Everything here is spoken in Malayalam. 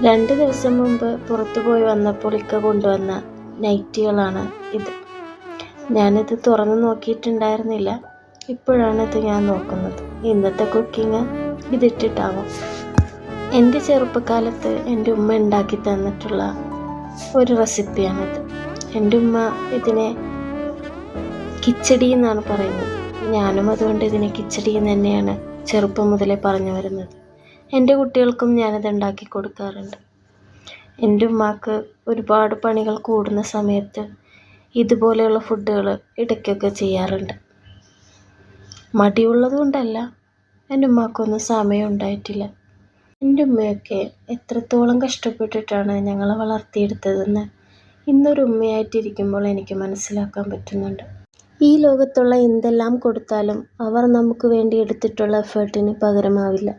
2 ദിവസം മുമ്പ് പുറത്തു പോയി വന്നപ്പോൾ ഇക്ക കൊണ്ടുവന്ന നൈറ്റികളാണ് ഇത്. ഞാനിത് തുറന്നു നോക്കിയിട്ടുണ്ടായിരുന്നില്ല. ഇപ്പോഴാണ് ഇത് ഞാൻ നോക്കുന്നത്. ഇന്നത്തെ കുക്കിങ് ഇതിട്ടിട്ടാവാം. എൻ്റെ ചെറുപ്പകാലത്ത് എൻ്റെ ഉമ്മ ഉണ്ടാക്കി തന്നിട്ടുള്ള ഒരു റെസിപ്പിയാണിത്. എൻ്റെ ഉമ്മ ഇതിനെ കിച്ചടി എന്നാണ് പറയുന്നത്. ഞാനും അതുകൊണ്ട് ഇതിനെ കിച്ചടി എന്ന് തന്നെയാണ് ചെറുപ്പം മുതലേ പറഞ്ഞു വരുന്നത്. എൻ്റെ കുട്ടികൾക്കും ഞാനിത് ഉണ്ടാക്കി കൊടുക്കാറുണ്ട്. എൻ്റെ ഉമ്മാക്ക് ഒരുപാട് പണികൾ കൂടുന്ന സമയത്ത് ഇതുപോലെയുള്ള ഫുഡുകൾ ഇടയ്ക്കൊക്കെ ചെയ്യാറുണ്ട്. മടിയുള്ളത് കൊണ്ടല്ല, എൻ്റെ ഉമ്മാക്കൊന്നും സമയം ഉണ്ടായിട്ടില്ല. എൻ്റെ ഉമ്മയൊക്കെ എത്രത്തോളം കഷ്ടപ്പെട്ടിട്ടാണ് ഞങ്ങളെ വളർത്തിയെടുത്തതെന്ന് ഇന്നൊരു ഉമ്മയായിട്ടിരിക്കുമ്പോൾ എനിക്ക് മനസ്സിലാക്കാൻ പറ്റുന്നുണ്ട്. ഈ ലോകത്തുള്ള എന്തെല്ലാം കൊടുത്താലും അവർ നമുക്ക് വേണ്ടി എടുത്തിട്ടുള്ള എഫേർട്ടിന് പകരമാവില്ല.